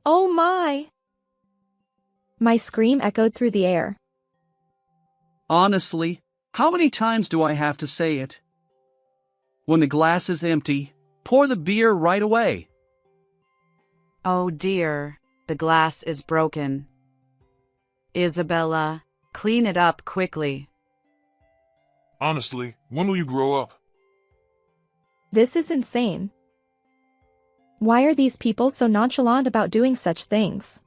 Oh my! My scream echoed through the air. Honestly, how many times do I have to say it? When the glass is empty, pour the beer right away. Oh dear, the glass is broken. Isabella, clean it up quickly. Honestly, when will you grow up? This is insane. Why are these people so nonchalant about doing such things?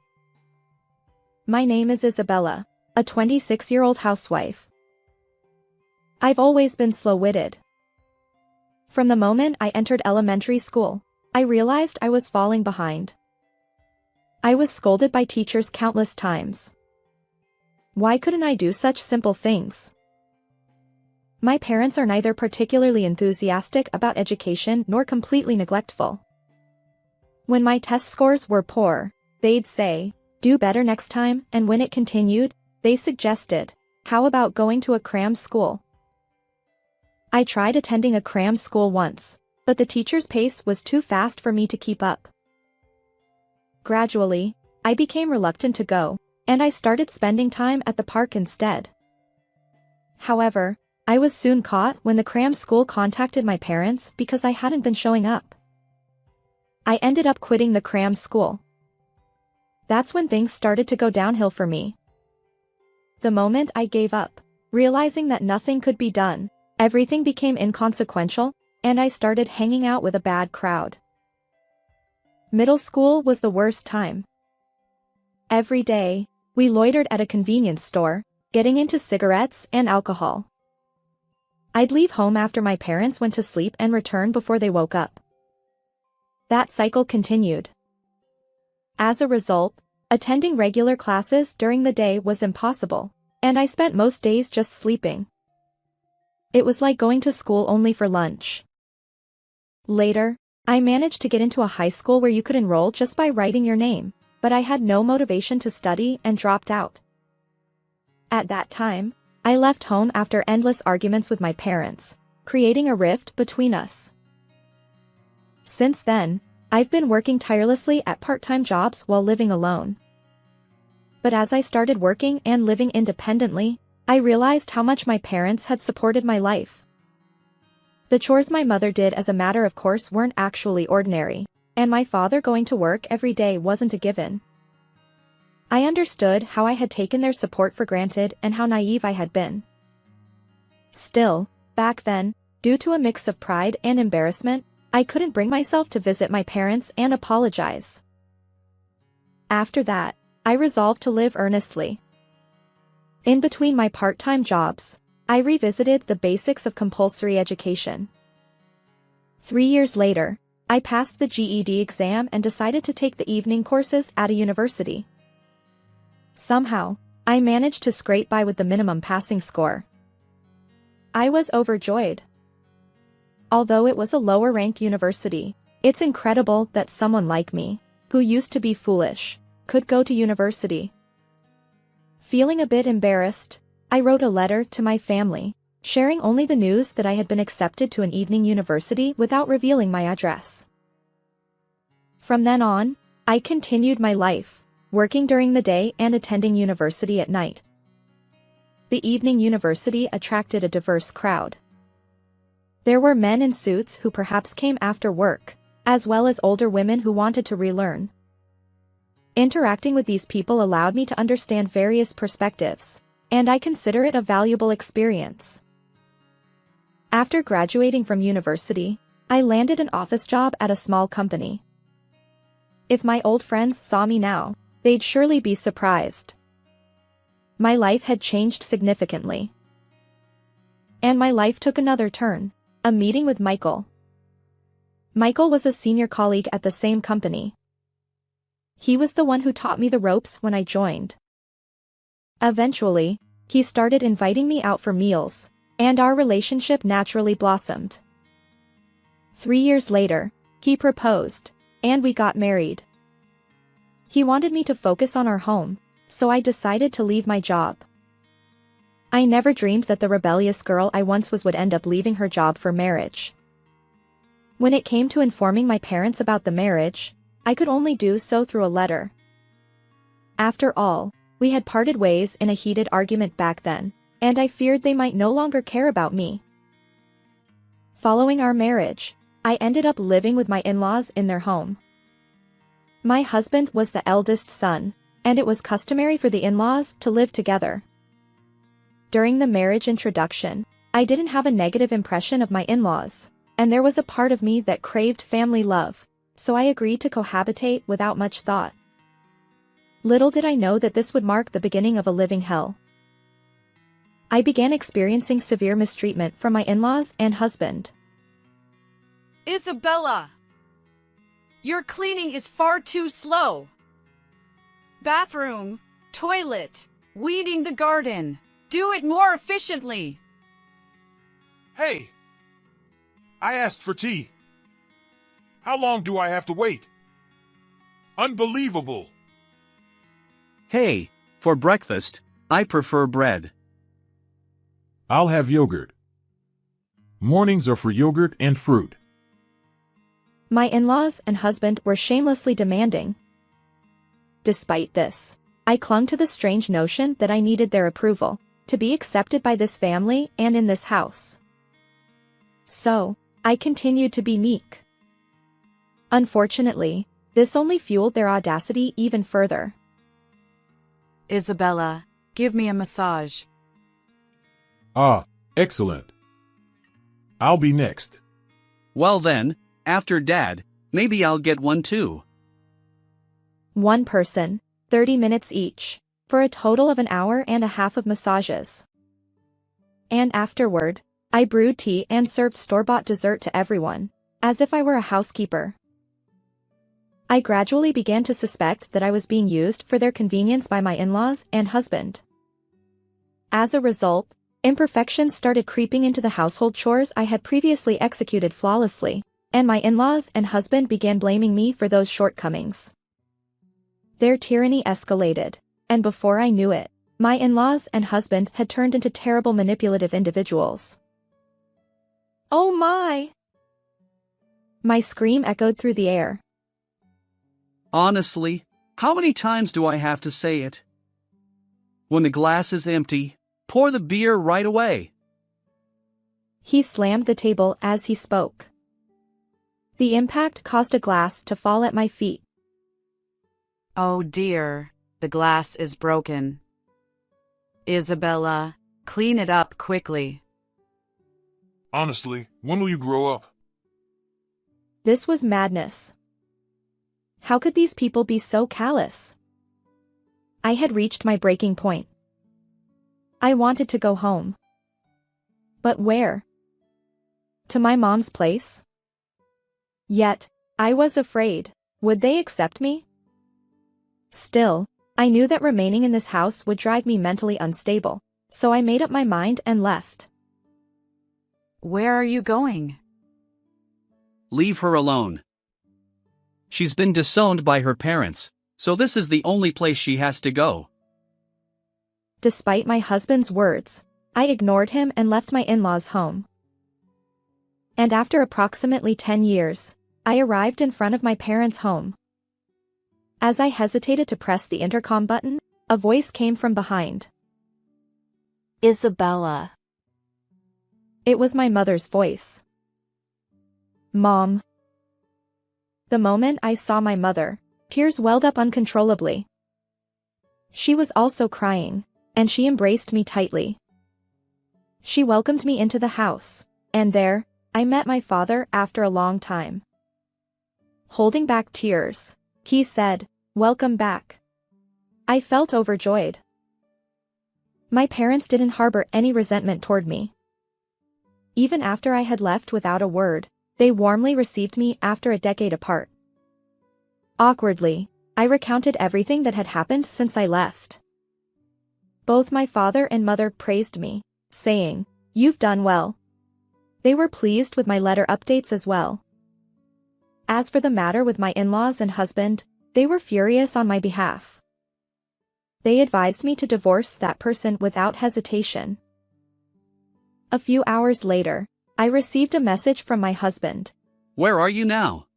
My name is Isabella, a 26-year-old housewife. I've always been slow-witted. From the moment I entered elementary school, I realized I was falling behind. I was scolded by teachers countless times. Why couldn't I do such simple things? My parents are neither particularly enthusiastic about education nor completely neglectful. When my test scores were poor, they'd say, "Do better next time," and when it continued, they suggested, "How about going to a cram school?" I tried attending a cram school once, but the teacher's pace was too fast for me to keep up. Gradually, I became reluctant to go, and I started spending time at the park instead. However, I was soon caught when the cram school contacted my parents because I hadn't been showing up. I ended up quitting the cram school. That's when things started to go downhill for me. The moment I gave up, realizing that nothing could be done, everything became inconsequential, and I started hanging out with a bad crowd. Middle school was the worst time. Every day, we loitered at a convenience store, getting into cigarettes and alcohol. I'd leave home after my parents went to sleep and return before they woke up. That cycle continued. As a result, attending regular classes during the day was impossible, and I spent most days just sleeping. It was like going to school only for lunch. Later, I managed to get into a high school where you could enroll just by writing your name, but I had no motivation to study and dropped out. At that time, I left home after endless arguments with my parents, creating a rift between us. Since then, I've been working tirelessly at part-time jobs while living alone. But as I started working and living independently, I realized how much my parents had supported my life. The chores my mother did as a matter of course weren't actually ordinary, and my father going to work every day wasn't a given. I understood how I had taken their support for granted and how naive I had been. Still, back then, due to a mix of pride and embarrassment, I couldn't bring myself to visit my parents and apologize. After that, I resolved to live earnestly. In between my part-time jobs, I revisited the basics of compulsory education. 3 years later, I passed the GED exam and decided to take the evening courses at a university. Somehow, I managed to scrape by with the minimum passing score. I was overjoyed. Although it was a lower-ranked university, it's incredible that someone like me, who used to be foolish, could go to university. Feeling a bit embarrassed, I wrote a letter to my family, sharing only the news that I had been accepted to an evening university without revealing my address. From then on, I continued my life, working during the day and attending university at night. The evening university attracted a diverse crowd. There were men in suits who perhaps came after work, as well as older women who wanted to relearn. Interacting with these people allowed me to understand various perspectives, and I consider it a valuable experience. After graduating from university, I landed an office job at a small company. If my old friends saw me now, they'd surely be surprised. My life had changed significantly. And my life took another turn, a meeting with Michael. Michael was a senior colleague at the same company. He was the one who taught me the ropes when I joined. Eventually, he started inviting me out for meals, and our relationship naturally blossomed. 3 years later, he proposed, and we got married. He wanted me to focus on our home, so I decided to leave my job. I never dreamed that the rebellious girl I once was would end up leaving her job for marriage. When it came to informing my parents about the marriage, I could only do so through a letter. After all, we had parted ways in a heated argument back then, and I feared they might no longer care about me. Following our marriage, I ended up living with my in-laws in their home. My husband was the eldest son, and it was customary for the in-laws to live together. During the marriage introduction, I didn't have a negative impression of my in-laws, and there was a part of me that craved family love, so I agreed to cohabitate without much thought. Little did I know that this would mark the beginning of a living hell. I began experiencing severe mistreatment from my in-laws and husband. Isabella! Your cleaning is far too slow. Bathroom, toilet, weeding the garden. Do it more efficiently. Hey! I asked for tea. How long do I have to wait? Unbelievable! Hey, for breakfast, I prefer bread. I'll have yogurt. Mornings are for yogurt and fruit. My in-laws and husband were shamelessly demanding. Despite this, I clung to the strange notion that I needed their approval to be accepted by this family and in this house. So, I continued to be meek. Unfortunately, this only fueled their audacity even further. Isabella, give me a massage. Ah, excellent. I'll be next. Well then, after Dad, maybe I'll get one too. One person, 30 minutes each, for a total of an hour and a half of massages. And afterward, I brewed tea and served store-bought dessert to everyone, as if I were a housekeeper. I gradually began to suspect that I was being used for their convenience by my in-laws and husband. As a result, imperfections started creeping into the household chores I had previously executed flawlessly, and my in-laws and husband began blaming me for those shortcomings. Their tyranny escalated, and before I knew it, my in-laws and husband had turned into terrible manipulative individuals. Oh my! My scream echoed through the air. Honestly, how many times do I have to say it? When the glass is empty, pour the beer right away. He slammed the table as he spoke. The impact caused a glass to fall at my feet. Oh dear, the glass is broken. Isabella, clean it up quickly. Honestly, when will you grow up? This was madness. How could these people be so callous? I had reached my breaking point. I wanted to go home. But where? To my mom's place? Yet, I was afraid. Would they accept me? Still, I knew that remaining in this house would drive me mentally unstable, so I made up my mind and left. Where are you going? Leave her alone. She's been disowned by her parents, so this is the only place she has to go. Despite my husband's words, I ignored him and left my in-laws' home. And after approximately 10 years, I arrived in front of my parents' home. As I hesitated to press the intercom button, a voice came from behind. Isabella. It was my mother's voice. Mom. The moment I saw my mother, tears welled up uncontrollably. She was also crying, and she embraced me tightly. She welcomed me into the house, and there, I met my father after a long time. Holding back tears, he said, "Welcome back." I felt overjoyed. My parents didn't harbor any resentment toward me. Even after I had left without a word, they warmly received me after a decade apart. Awkwardly, I recounted everything that had happened since I left. Both my father and mother praised me, saying, "You've done well." They were pleased with my letter updates as well. As for the matter with my in-laws and husband, they were furious on my behalf. They advised me to divorce that person without hesitation. A few hours later, I received a message from my husband. Where are you now?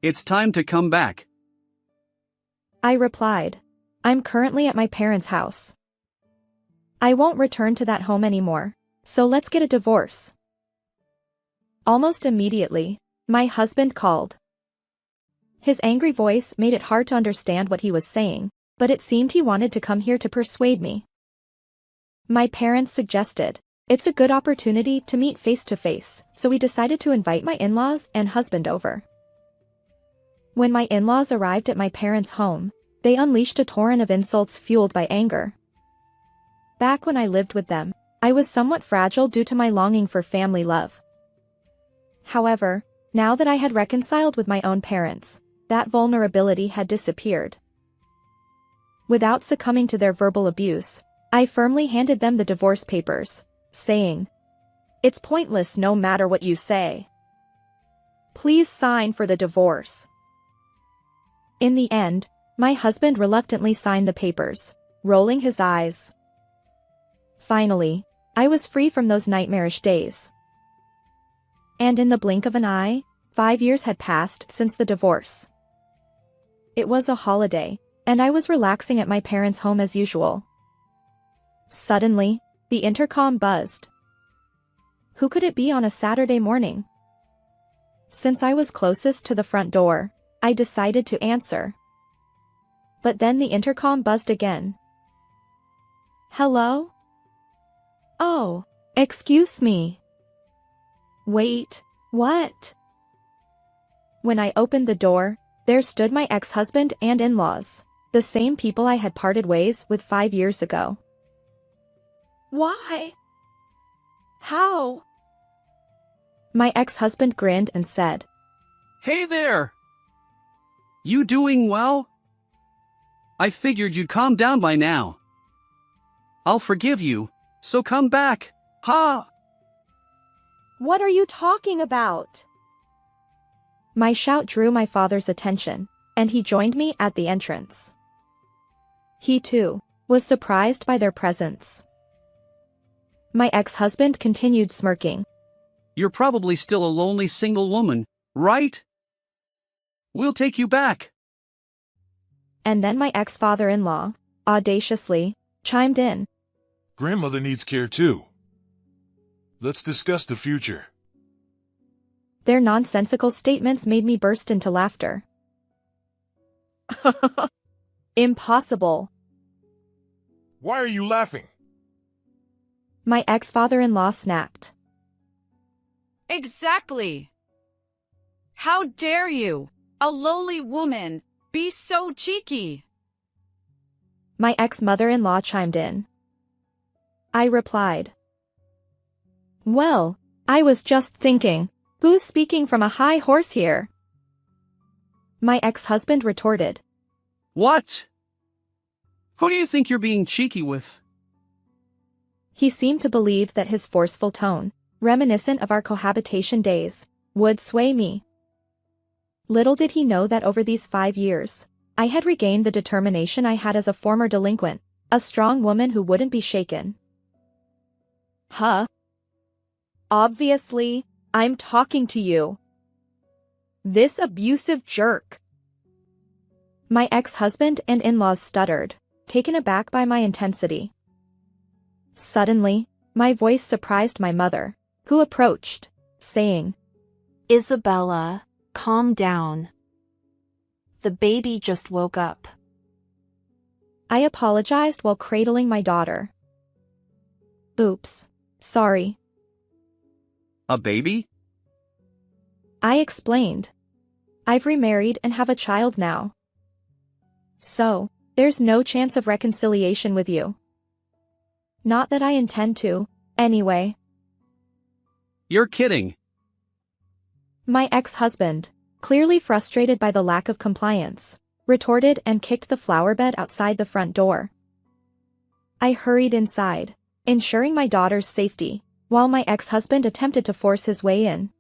It's time to come back. I replied. I'm currently at my parents' house. I won't return to that home anymore, so let's get a divorce. Almost immediately, my husband called. His angry voice made it hard to understand what he was saying, but it seemed he wanted to come here to persuade me. My parents suggested, it's a good opportunity to meet face to face, so we decided to invite my in-laws and husband over. When my in-laws arrived at my parents' home, they unleashed a torrent of insults fueled by anger. Back when I lived with them, I was somewhat fragile due to my longing for family love. However, now that I had reconciled with my own parents, that vulnerability had disappeared. Without succumbing to their verbal abuse, I firmly handed them the divorce papers, saying, "It's pointless no matter what you say. Please sign for the divorce." In the end, my husband reluctantly signed the papers, rolling his eyes. Finally, I was free from those nightmarish days. And in the blink of an eye, 5 years had passed since the divorce. It was a holiday, and I was relaxing at my parents' home as usual. Suddenly, the intercom buzzed. Who could it be on a Saturday morning? Since I was closest to the front door, I decided to answer. But then the intercom buzzed again. Hello? Oh, excuse me. Wait, what? When I opened the door, there stood my ex-husband and in-laws, the same people I had parted ways with 5 years ago. Why? How? My ex-husband grinned and said, Hey there! You doing well? I figured you'd calm down by now. I'll forgive you, so come back, ha! What are you talking about? My shout drew my father's attention, and he joined me at the entrance. He too was surprised by their presence. My ex-husband continued smirking. You're probably still a lonely single woman, right? We'll take you back. And then my ex-father-in-law, audaciously, chimed in. Grandmother needs care too. Let's discuss the future. Their nonsensical statements made me burst into laughter. Impossible. Why are you laughing? My ex-father-in-law snapped. Exactly. How dare you, a lowly woman, be so cheeky? My ex-mother-in-law chimed in. I replied. Well, I was just thinking, who's speaking from a high horse here? My ex-husband retorted. What? Who do you think you're being cheeky with? He seemed to believe that his forceful tone, reminiscent of our cohabitation days, would sway me. Little did he know that over these 5 years, I had regained the determination I had as a former delinquent, a strong woman who wouldn't be shaken. Huh? Obviously, I'm talking to you. This abusive jerk. My ex-husband and in-laws stuttered, taken aback by my intensity. Suddenly, my voice surprised my mother, who approached, saying, Isabella, calm down. The baby just woke up. I apologized while cradling my daughter. Oops, sorry. A baby? I explained. I've remarried and have a child now. So, there's no chance of reconciliation with you. Not that I intend to, anyway. You're kidding. My ex-husband, clearly frustrated by the lack of compliance, retorted and kicked the flower bed outside the front door. I hurried inside, ensuring my daughter's safety, while my ex-husband attempted to force his way in.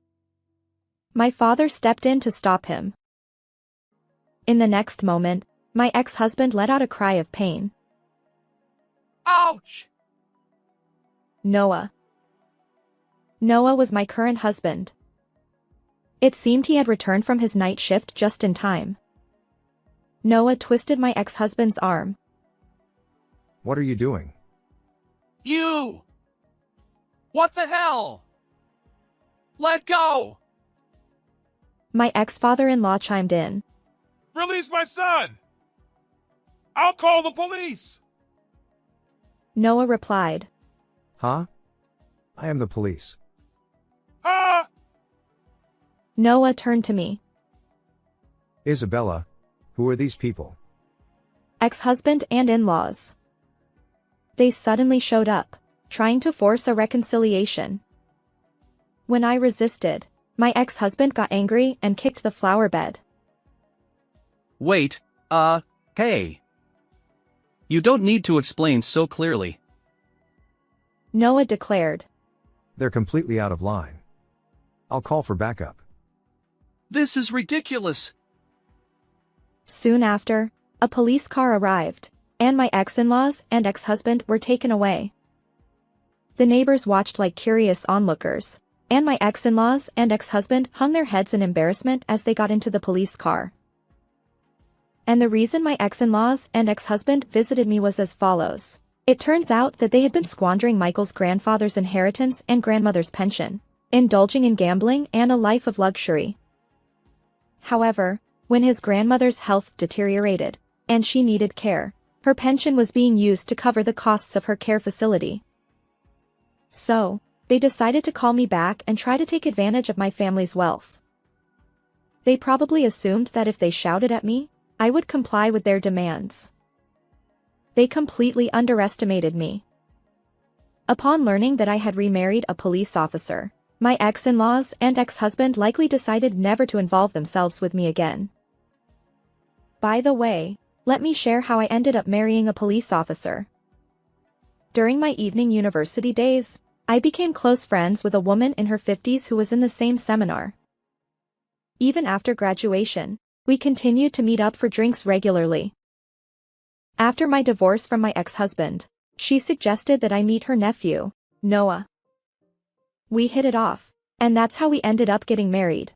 My father stepped in to stop him. In the next moment, my ex-husband let out a cry of pain. Ouch! Noah. Noah was my current husband. It seemed he had returned from his night shift just in time. Noah twisted my ex-husband's arm. What are you doing? You! What the hell? Let go! My ex-father-in-law chimed in. Release my son! I'll call the police! Noah replied. Huh? I am the police. Ah! Noah turned to me. Isabella, who are these people? Ex-husband and in-laws. They suddenly showed up, trying to force a reconciliation. When I resisted, my ex-husband got angry and kicked the flower bed. Wait, hey. You don't need to explain so clearly. Noah declared. They're completely out of line. I'll call for backup. This is ridiculous. Soon after, a police car arrived, and my ex-in-laws and ex-husband were taken away. The neighbors watched like curious onlookers, and my ex-in-laws and ex-husband hung their heads in embarrassment as they got into the police car. And the reason my ex-in-laws and ex-husband visited me was as follows. It turns out that they had been squandering Michael's grandfather's inheritance and grandmother's pension, indulging in gambling and a life of luxury. However, when his grandmother's health deteriorated, and she needed care, her pension was being used to cover the costs of her care facility. So, they decided to call me back and try to take advantage of my family's wealth. They probably assumed that if they shouted at me, I would comply with their demands. They completely underestimated me. Upon learning that I had remarried a police officer, my ex-in-laws and ex-husband likely decided never to involve themselves with me again. By the way, let me share how I ended up marrying a police officer. During my evening university days, I became close friends with a woman in her 50s who was in the same seminar. Even after graduation, we continued to meet up for drinks regularly. After my divorce from my ex-husband, she suggested that I meet her nephew, Noah. We hit it off, and that's how we ended up getting married.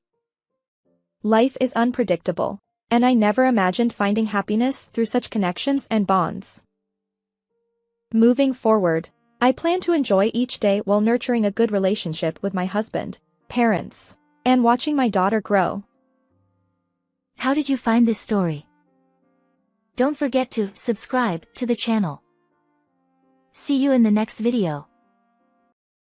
Life is unpredictable, and I never imagined finding happiness through such connections and bonds. Moving forward, I plan to enjoy each day while nurturing a good relationship with my husband, parents, and watching my daughter grow. How did you find this story? Don't forget to subscribe to the channel. See you in the next video.